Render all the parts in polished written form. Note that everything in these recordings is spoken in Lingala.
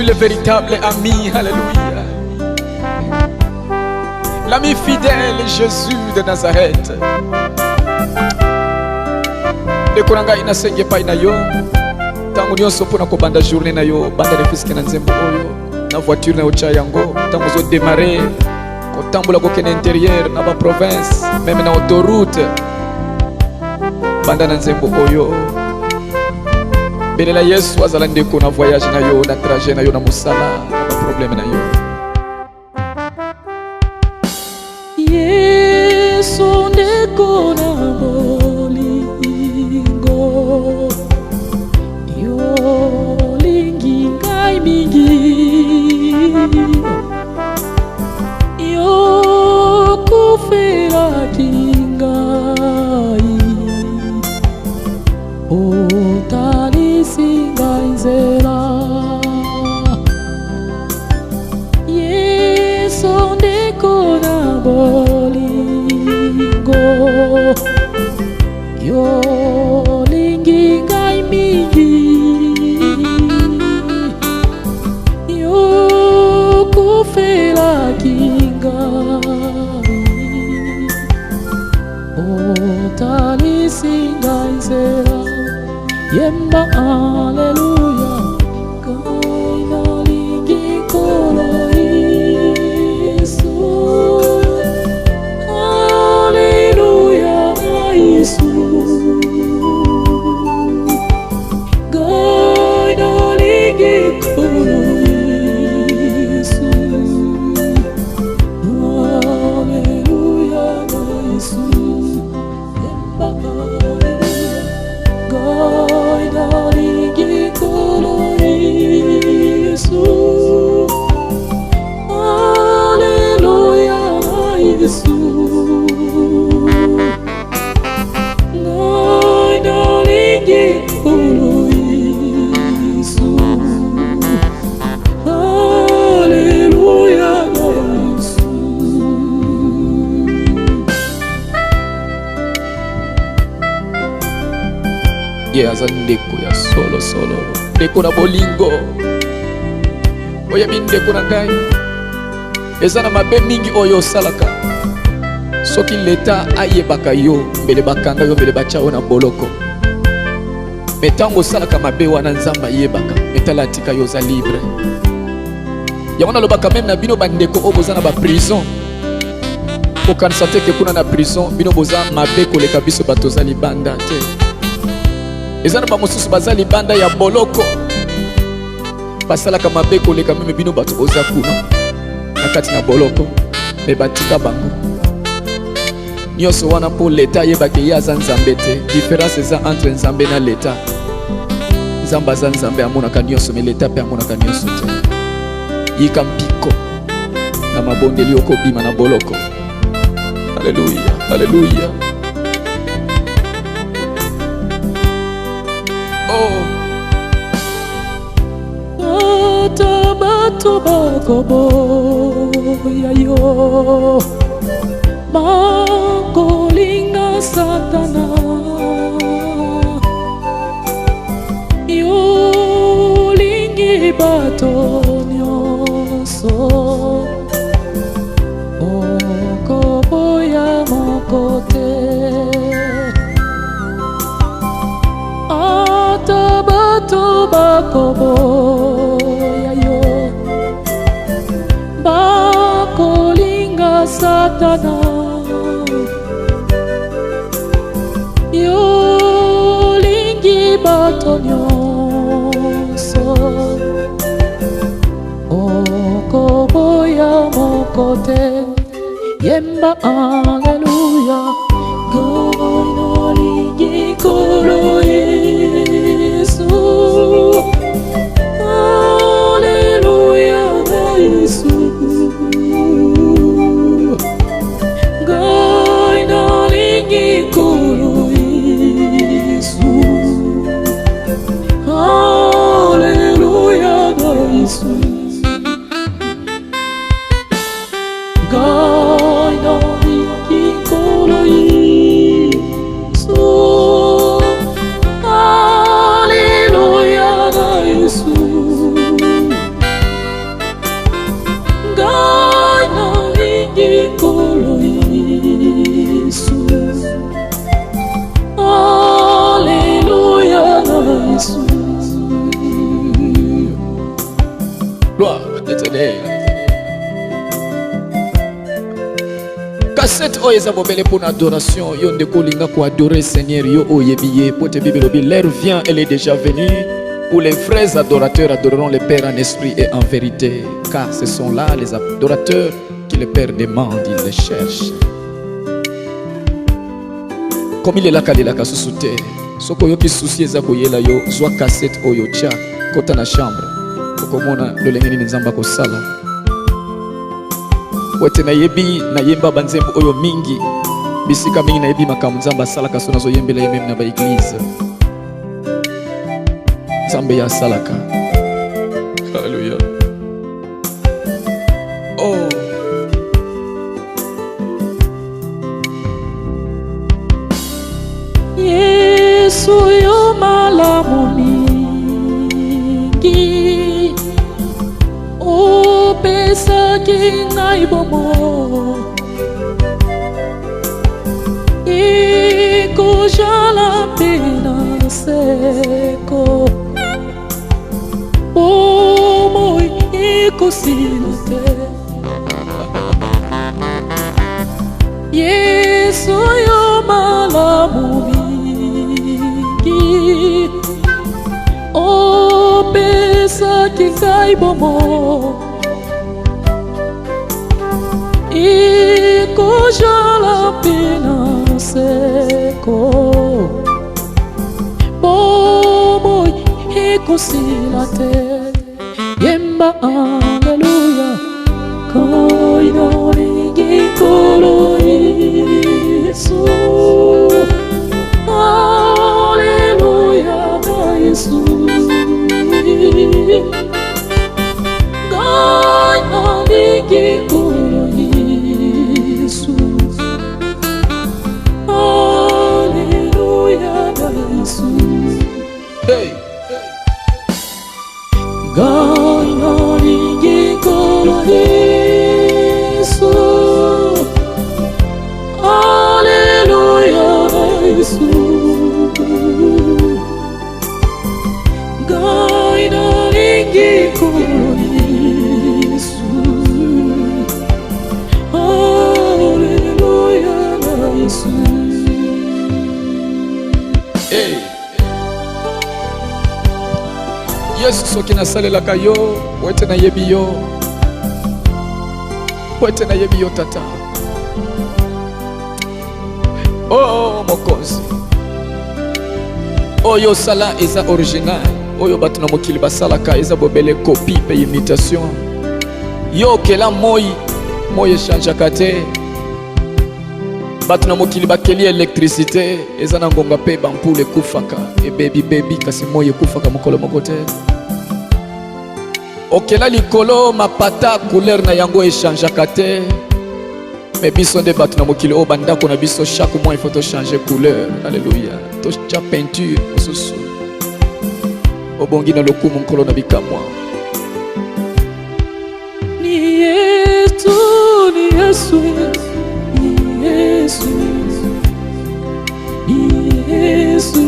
le véritable ami. Alléluia. L'ami fidèle Jésus de Nazareth. Ndeko nanga inasenge pa ina yo. Tangu nyonso pona ko banda journée na yo, banda refiske na nzembo oyo. Na voiture na ocha yango, tangu zo démarrer. Ko tambola ko kene intérieur na ba province, même na autoroute. Banda na nzembo oyo. Belela Yesu azala ndeko na voyage na yo, na trajet na yo, na musala, na problème na yo. Yesu ndeko na bolingo, yo lingi ngai mingi, yo kufela tingai, otanisinga nzela. Yesu ndeko na bolingo, yo lingi ngai mingi, yo kufela kingai, otanisinga nzela. Yemba Alleluia, kaina lingi kolo Yesu. Alleluia, Yesu. Kaina lingi kolo Yesu. Alleluia, Yesu. Yemba Alleluia. Aza ndeko ya solo solo, ndeko na bolingo. Oya ndeko na ngai eza na mabe mingi oyo salaka. Soki leta ayebaka yo mbele bakanga yo mbele bachao na boloko. Metango salaka mabe wana nzamba yebaka metala tika yo za libre. Yamona lobaka même na bino bandeko o boza na ba prison. Kokanisa te ke kuna na prison bino boza mabe koleka biso bato za libanda te. Ezana ba mosusu baza libanda ya boloko. Basalaka mabe koleka meme bino bato oza kuna nakati na boloko me batika bango. Nyonso wana po leta yebake ye aza nzambe te. Différence eza entre nzambe na leta. Nzambe aza nzambe amonaka nyonso me leta pe amonaka nyonso te. Yika mpiko na mabondeli okobima na boloko. Alleluia, alleluia. Bato bakobo ya yo, makolinga satana, yo lingi bato nyonso, okobo ya mokote. Ata bato bakobo ya yo, bakolinga satana, yo lingi bato nyonso, okobo ya mokote. Yemba Alleluia, goino lingi kolo Yesu. Alleluia, Yesu. Goino lingi kolo Yesu. Alleluia, Yesu. Goino lingi kolo Yesu. Alleluia, Yesu. cassette oyo eza bobele pour adoration. Yo Ndeko linga ko adorer Seigneur yo oyebiye. Pote Bible obi l'heure vient, elle est déjà venue. Où les vrais adorateurs adoreront le Père en esprit et en vérité. Car ce sont là les adorateurs qui le Père demande, il les cherche. Comme il est là kalelaka susute. Soko yo ki souci eza koyela yo zwa cassette oyo tia kota na chambre. Okomona lolenge nini nzamba ko sala. Wete na yebi na yemba banzembo oyo mingi. Bisika mingi na yebi makamu nzamba sala kaso nazo yembela yemem na ba église. Nzambe ya salaka. Alleluia. Oh. Yesu yo malamu mingi opesaki ngai bomo ekojala pena seko bomoi ekosila te. Yesu yo malamu mingi opesaki ngai bomo ekojala pena seko bomoi ekosila te. Yemba Alleluia koino lingi kolo Yesu. Alleluia Yesu. Koino lingi kolo Yesu. Alleluia Yesu. Hey. Koino lingi kolo Yesu. Alleluia Yesu. Koino lingi kolo Yesu. Alleluia Yesu. Hey. Yesu soki nasalelaka yo wete na yebi yo. Wete na yebi yo tata. Oh mokonzi. Oyo sala eza original. Oyo bato na mokili basalaka eza bobele copie pe imitation. Yo kela moi echangeaka te. Bato na mokili bakeli électricité eza na ngonga pe bampule ekufaka. Baby kasi moi ekufaka mokolo moko te. Okela likolo mapata couleur na yango echangeaka te. Mais biso nde bato na mokili o bandako na biso chaque mois il faut to changer couleur. Alléluia. To cha peinture mosusu. Obongi na lokumu nkolo na bikamwa. Ni Yesu, ni Yesu, ni Yesu, ni Yesu,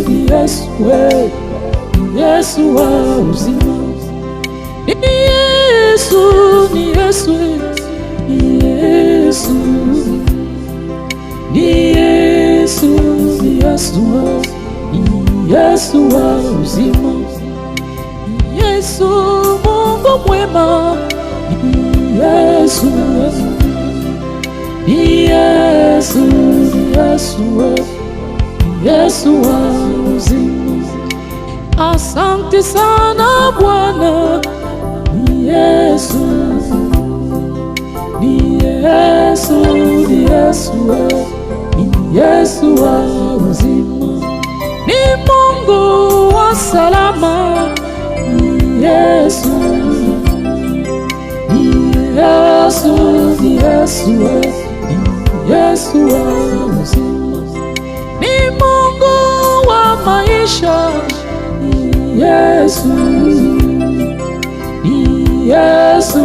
ni Yesu, ni Yesu wa uzima. Ni Yesu, ni Yesu, ni Yesu, ni Yesu, ni Yesu, ni Yesu wa uzima. Ni Yesu Mungu mwema. Ni Yesu, ni Yesu, ni Yesu, ni Yesu wa uzima. Asante sana Bwana. Ni Yesu, ni Yesu, ni Yesu, ni Yesu wa uzima. Ni Mungu wa salama. Ni Yesu, ni Yesu, ni Yesu, ni Yesu wa uzima. Ni Mungu wa maisha. Ni Yesu, ni Yesu,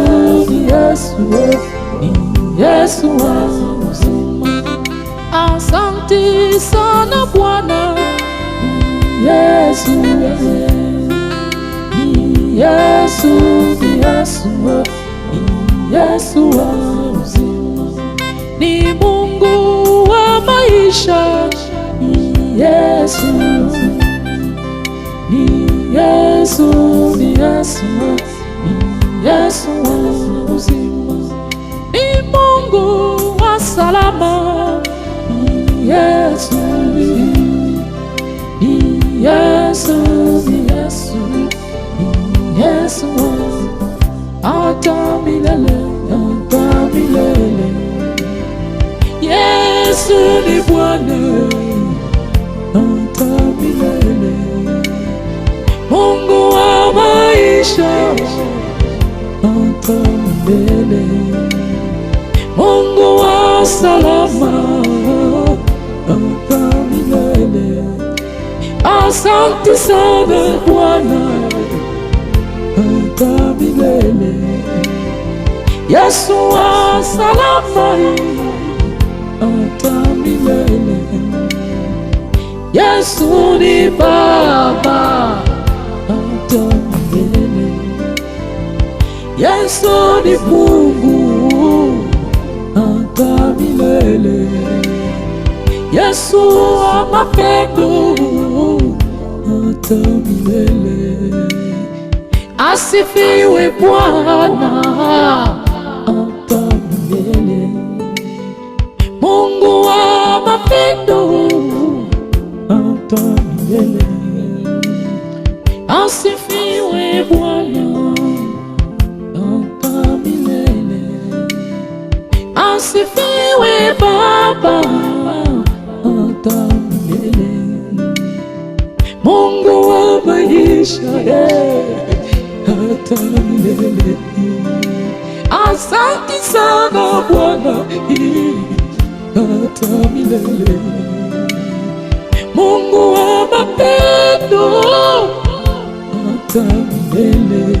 ni Yesu, ni Yesu wa uzima. Asante sana Bwana. Ni Yesu, ni Yesu, ni Yesu, ni Yesu wa uzima. Ni maisha ni Yesu, ni Yesu, ni Yesu, ni Yesu wa uzima, ni Mungu wa salama, ni Yesu, ni Yesu, ni Yesu, ni Yesu hata milele, hata milele. Yesu ni Bwana hata milele, Mungu wa maisha hata milele, Mungu wa salama hata milele. Asante sana Bwana hata milele, Yesu wa salama hata milele. Yesu ni Baba hata milele, Yesu ni Mungu hata milele, Yesu wa mapendo hata milele. Asifiwe Bwana hata milele, Mungu wa mapendo hata milele. Asifiwe Bwana hata milele, asifiwe Baba hata milele, Mungu wa maisha hata milele. Asante sana Bwana hata milele, Mungu wa mapendo hata milele,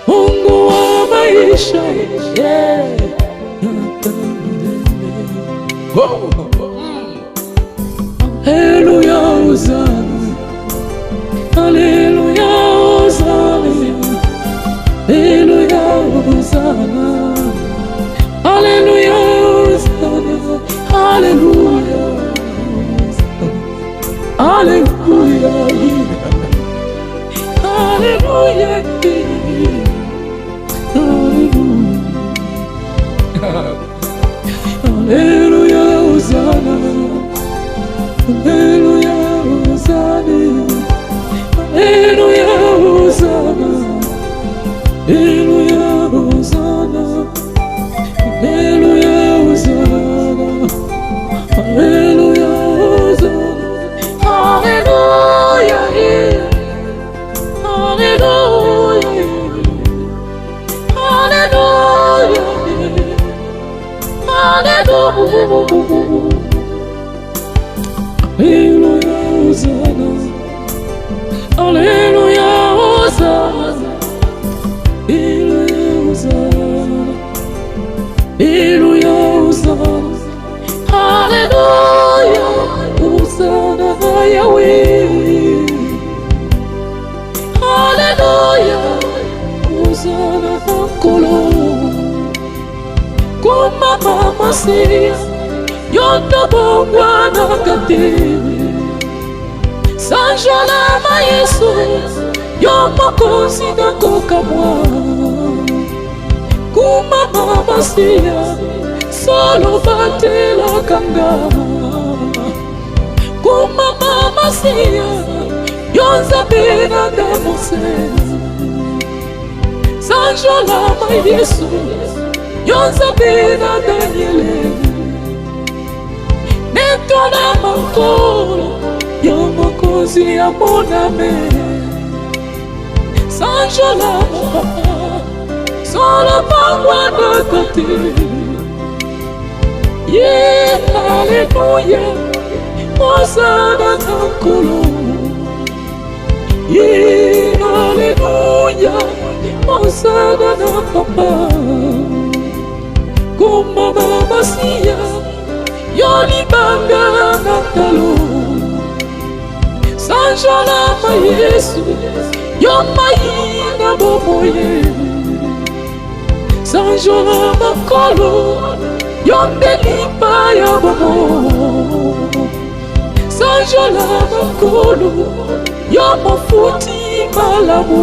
Mungu wa maisha hata milele. Alleluia, Hosanna, Alleluia, Hosanna, Alleluia, Hosanna, Alleluia, Hosanna, Alleluia, Alleluia, Alleluia, Alleluia, Hosanna, Alleluia, Hosanna, Alleluia, Hosanna, Alleluia, Hosanna, Alleluia, Hosanna, Alleluia, Hosanna, Alleluia, Alleluia, Alleluia, Alleluia, Hosanna, Alleluia, Hosanna, Alleluia, Hosanna, Alleluia, Hosanna, Yahweh, Alleluia, Hosanna, Kolo, Kuma Mama Sia, Yondo Bwana Kate, Sanjalama Yesu, Yomokozi Ndeko kamwa, Kuma Mama Sia, Solo Batela Kanga, Kuma Mama Sia, Yonza Bena Damose, Sanjalama Yesu, Yonza Bena Daniele, Netona Makolo, Yomokozi Amoname, Sanjalama, Solo Bwana Kate, Alleluia, Hosanna Kolo, Alleluia, Hosanna Papa, Kuma Mama Sia, Yoli Banga Natalo, Sanjalama Yesu, Yomaina Bomoye, Sanjalama Kolo, Yondelipa ya Bomo, sanjola makolo yo mofuti malamu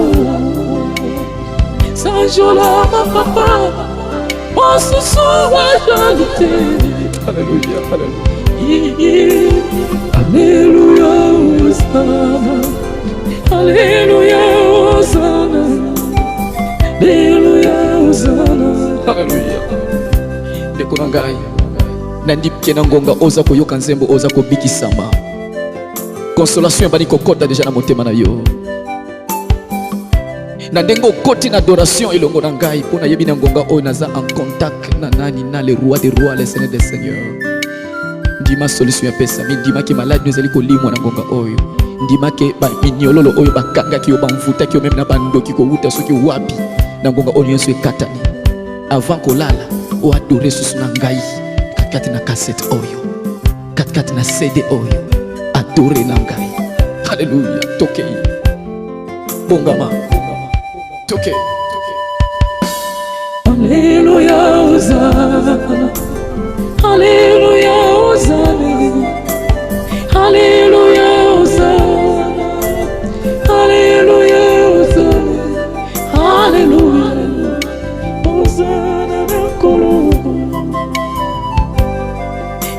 sanjola mapapa mosusu wa jalite. Alléluia, alléluia. Alleluia, Hosanna. Alleluia, Hosanna. Alleluia, Hosanna. Alléluia. Ndeko na ngai nandipike na ngonga oza koyoka nzembo oza kobikisama consolation ebandi kokota deja na motema na yo na ndenge okoti na adoration elongo na ngai mpo nayebi na ngonga oyo naza en contact na nani na le roi des rois le seigneur des seigneurs. Ndima solution ya pesa mi ndimaki maladi ezali kolimwa na ngonga oyo ndimaki baminyololo oyo bakangaki yo bamvutaki yo meme na bandoki kowuta soki wapi na ngonga oyo nyonso ekatani avant kolala oadore susu na ngai katikati na cassette oyo katikati na CD oyo adore na ngai. Alléluia. Tokei bongama tokei. Alleluia, Hosanna. Alleluia, Hosanna. Alleluia, Hosanna. Alleluia, Hosanna. Alleluia, Hosanna nakolo.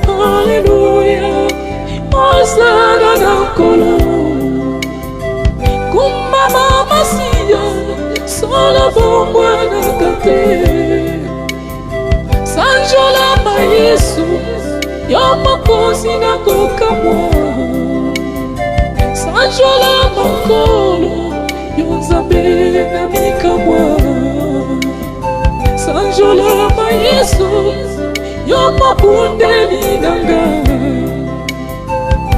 Alleluia, Hosanna nakolo. Kumama masiya sola bongwa nakate. Sanjola ma Yesu yo mokosi na kokamwa sanjola makolo yo nzambe na mikamwa sanjola ma Yesu yo mabundeli nanga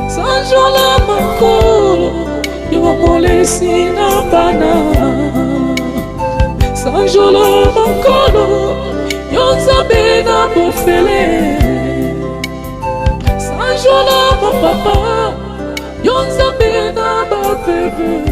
sanjola makolo yo molesi na bana sanjola makolo yo nzambe na bofele sanjola mapapa yo nzambe na baveve